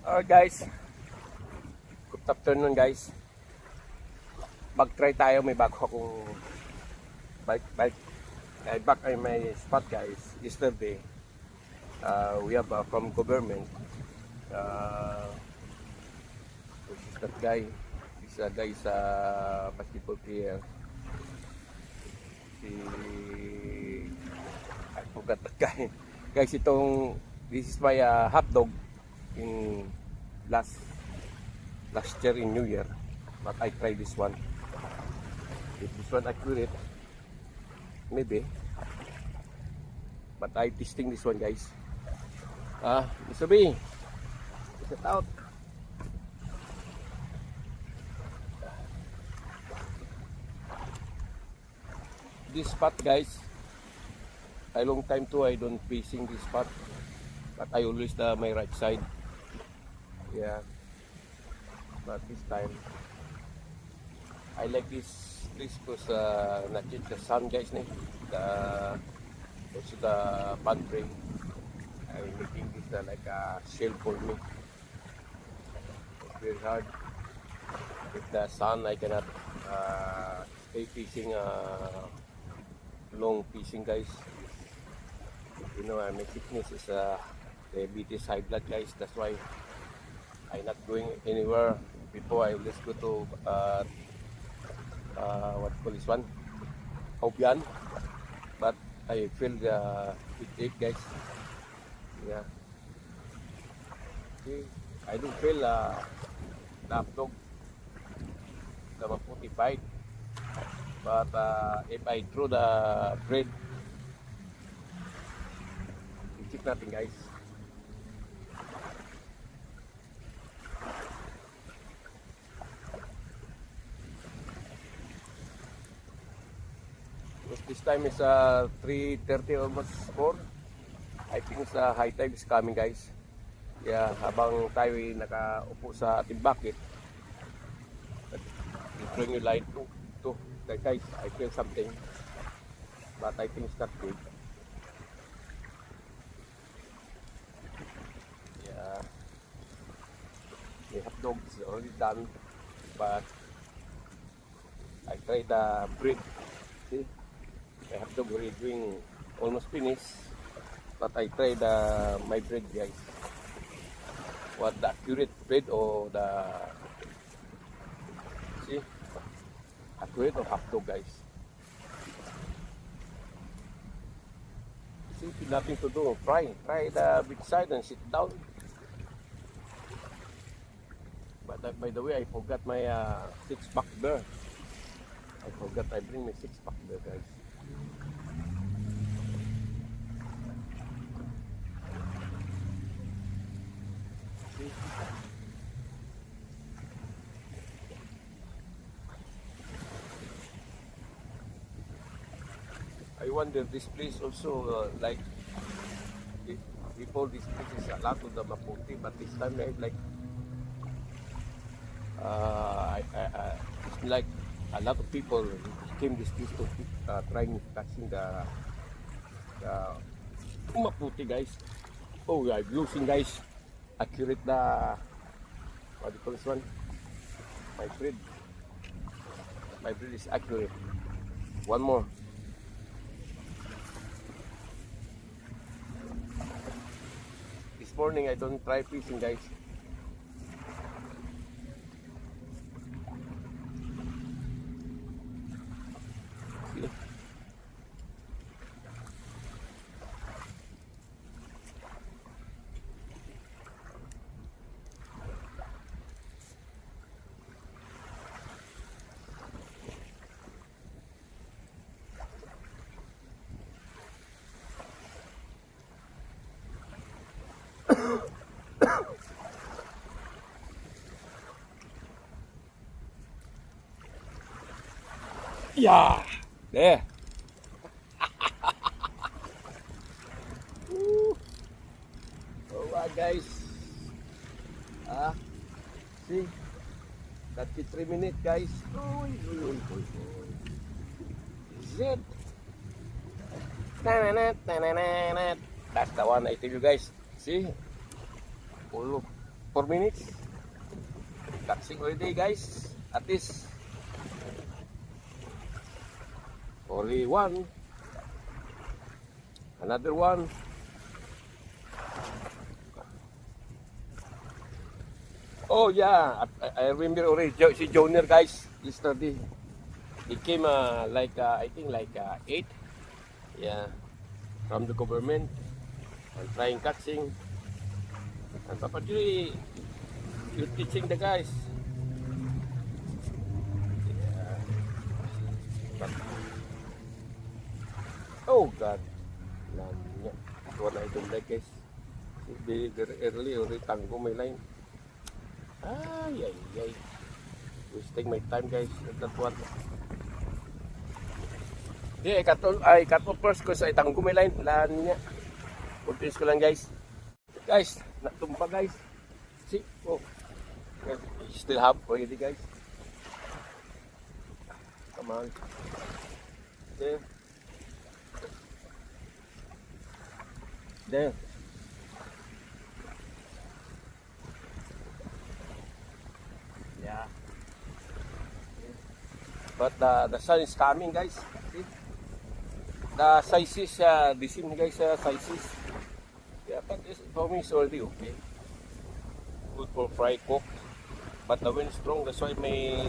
Guys, good afternoon guys. Mag-try tayo, may bago akong bike. I back ay may spot guys. Yesterday, we have from government. This is that guy. This guy is a basketball player. I forgot that guy. Guys, this is my hot dog in last year in New Year, but I tried this one. If this one accurate, maybe, but I testing this one guys. Mr. B, check it out. This spot guys, a long time too I don't facing this spot, but I always my right side. Yeah, but this time I like this place because not just the sun guys, also the pantry. I'm making this like a shell for me. It's very hard with the sun. I cannot stay fishing long fishing guys. You know, my sickness is diabetes, high blood guys. That's why I'm not going anywhere. Before I let's go to what call this one, Hobian, but I feel the ache guys. Yeah, see, I don't feel the hot dog, the maputi bite, but if I throw the bread, it's nothing guys. This time is 3:30, almost 4. I think sa high tide is coming guys. Yeah, habang tayo ay nakaupo sa ating bucket, bring your light to guys. I feel something, but I think it's not good. Yeah, the hot dog is already done, but I tried the bread. See, I have to already doing almost finished, but I tried my bread guys. What the accurate bread or the see accurate or hot dog guys. See, nothing to do. Try the big side and sit down. But by the way, I forgot my 6-pack beer. I forgot I bring my 6-pack beer guys. I wonder this place also like before this place is a lot of the maputi, but this time like it's like a lot of people came this place to trying catching the maputi guys. Oh, I'm losing guys. Accurate the what do you call this one? My bread is accurate. One more. This morning I don't try fishing guys. See? Yeah, there. Guys, see, 33 minutes guys. Zip. That's the one I tell you guys. See? Ulo. 4 minutes. Catching already guys. At least only one. Another one. Oh yeah, I remember already si Joner guys yesterday. He came I think 8, yeah, from the government and trying catching. And Papa Julie, you're teaching the guys. Yeah. But, oh God, Nanya. What I don't like guys. Very early already tango my line. Ay, ay, ay. Wasting my time guys. That one. Di, cut off first ko sa itang gumilain. Laan niya. Continuous ko lang guys. Guys, natumpa guys. See? Oh. Still have already guys. Come on. There. There. Yeah. But the sun is coming guys. See? The sizes, the same guys, sizes. Yeah, but for me it's already okay. Good for fry cook. But the wind is strong, that's why may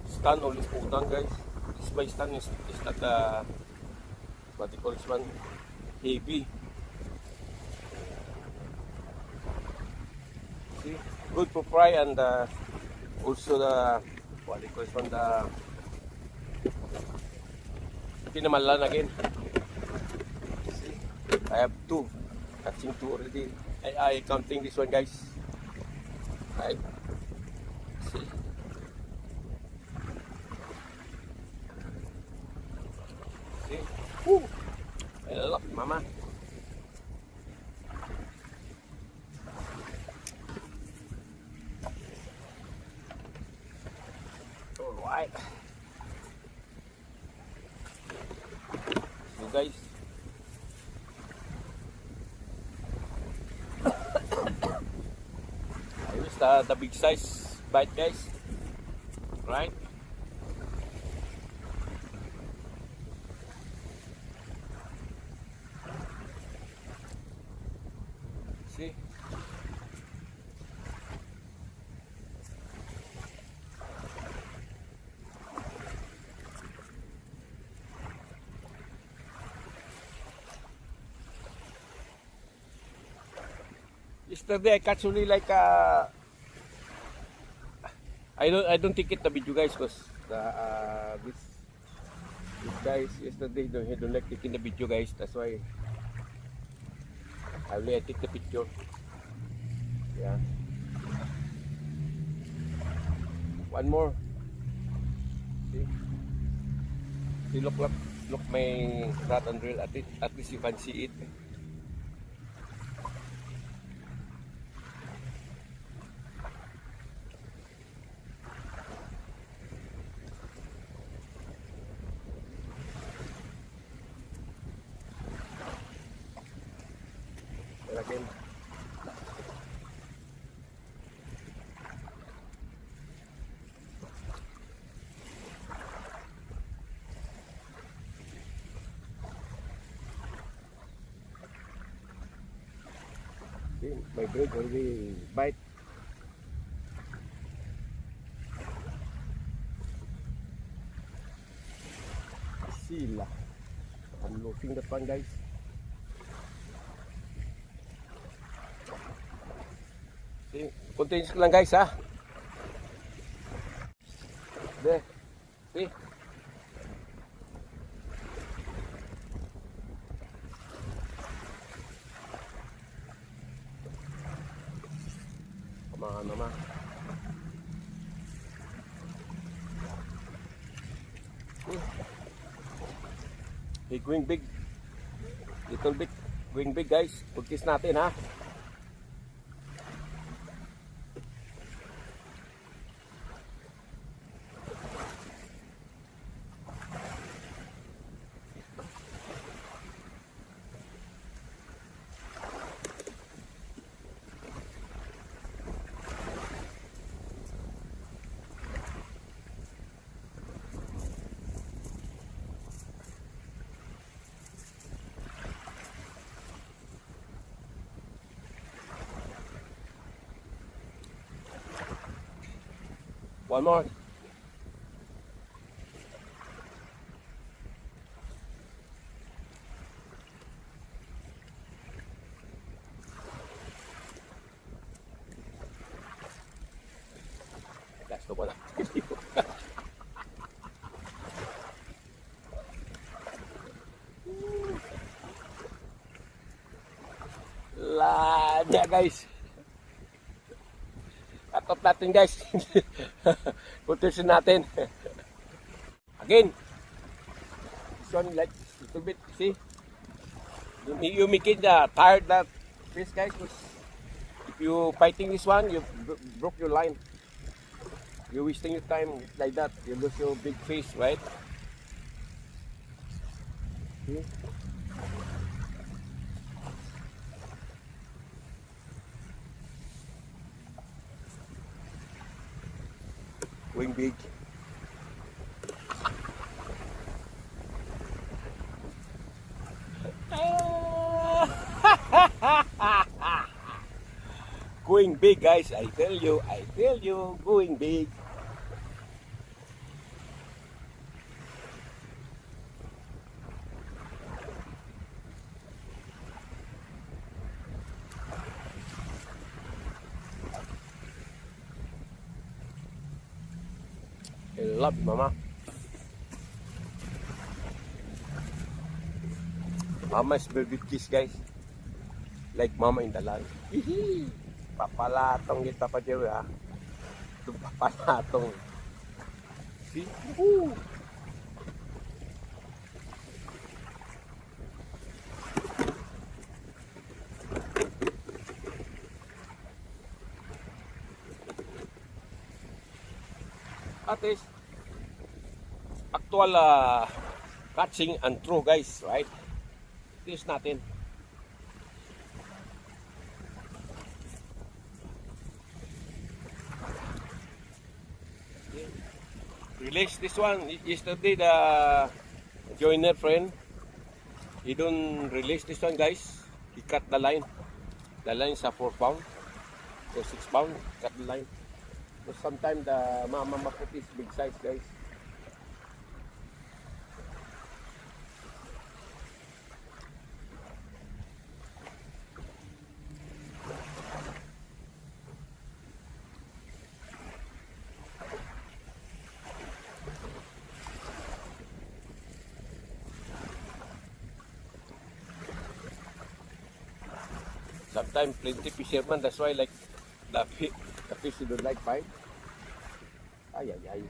stand always put down guys. This my stand is not what you call this one, heavy. See? Good for fry and also the what you call this one, the pinamalan again. See? I have 2. Catching 2 already. I counting this one guys. Right. See. See. Woo. I love mama. Alright. So guys. The big size bite guys, right? See? Yesterday I catch only like I don't take it the video guys because this guys yesterday he don't like taking the video guys, that's why I only take the picture. Yeah. One more. See? See, look my rod and reel, at least you can see it. Again. See, my bird already bite. Sila. I'm looking the fun guys. Continuous lang guys ha. There. See? Mga naman. Hey, going big. Little bit. Going big guys. Pagkis natin ha. One more. Last ko pala. Lanya guys. Cut natin guys. Putusin natin. Again. This one like little bit, see? You make it tired that fish guys. If you fighting this one, you broke your line. You're wasting your time like that. You lose your big fish, right? See? Going big. Going big guys, I tell you, going big. I love you, Mama. Mama's baby kiss, guys. Like Mama in the land. Papalatong kita pa Jerry, ha? Ito papalatong. See? Woo! At least, actual catching and throw guys, right? Tis natin. Release this one. Yesterday the joiner friend, he don't release this one guys. He cut the line. The line is 4 pound or 6 pound. Cut the line. So sometimes the mama makut is big size guys. Sometimes plenty fishermen, that's why like the fish you don't like fight. Ay, ay, ay.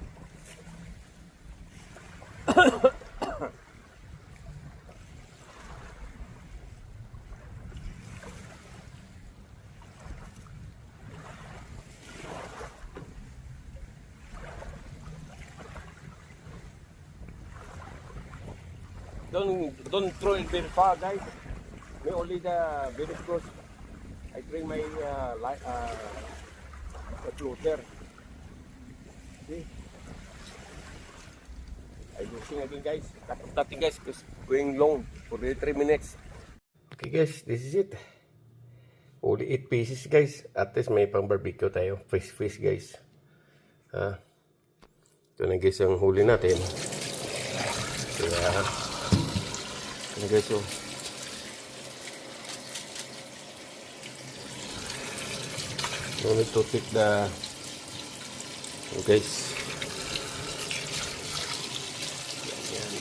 Don't throw it very far guys. May only the very close. I bring my floater. See? I'm using again guys. Cut off natin guys because going long for 3 minutes. Okay guys, this is it. Only 8 pieces guys. At least may pang barbecue tayo. Fresh fish guys. Ito na guys ang huli natin. Kaya, ito guys oh. No need to take the guys. Yan.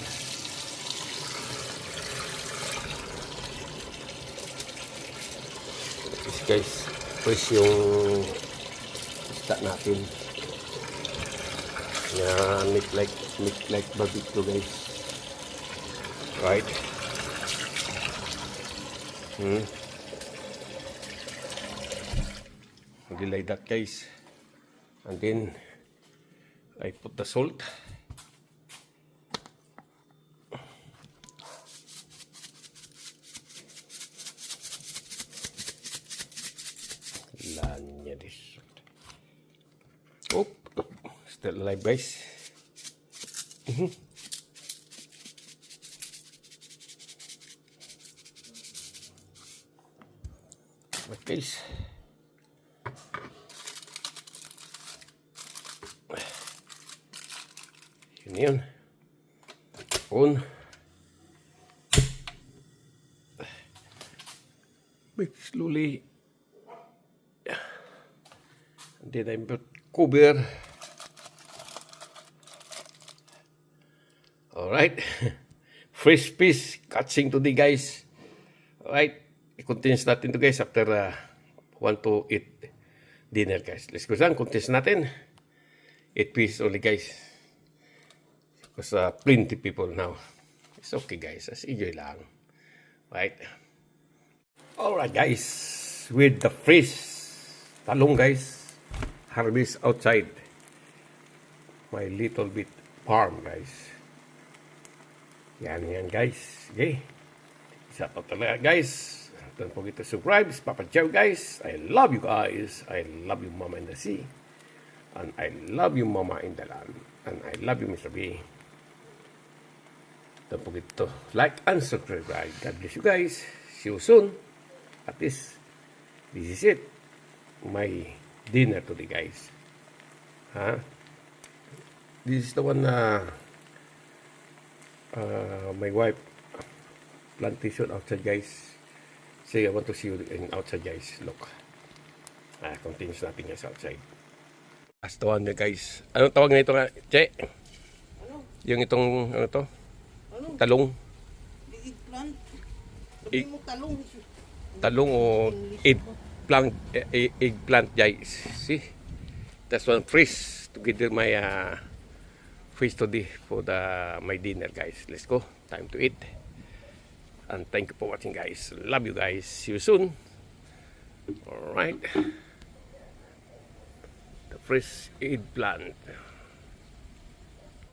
Guys, fresh yung isda natin. Yan, make like barbecue guys. Right? Like that guys, and then I put the salt. Lanya this salt. Oh, still alive guys. But guys, Yun yun. On. Mix slowly. And then I put cover. Alright. Fresh fish catching today, guys. Alright. I-continues natin to, guys, after 1 to 8 dinner, guys. Let's go saan. Continues natin. 8 pieces only, guys. Because plenty people now. It's okay, guys. As enjoy lang. Right. Alright, guys. With the fresh talong, guys. Harvest outside my little bit farm, guys. Yan, guys. Okay. Isa pa talaga, guys. Don't forget to subscribe. Papa Chow, guys. I love you, guys. I love you, Mama in the sea. And I love you, Mama in the land. And I love you, Mr. B. Don't forget to like and subscribe. God bless you, guys. See you soon. At least, this is it. My dinner today, guys. This is the one my wife plantation outside, guys. Say, I want to see you in outside, guys. Look. Continues natin, guys, outside. Last one nyo, guys. Anong tawag na ito nga, Che? Ano? Yung itong, ano to? Ano? Talong? Eggplant. Sabi mo talong. Talong o eggplant, eggplant, guys. See? That's one fresh together my fish today for my dinner, guys. Let's go. Time to eat. And thank you for watching, guys. Love you, guys. See you soon. Alright. The fresh eggplant.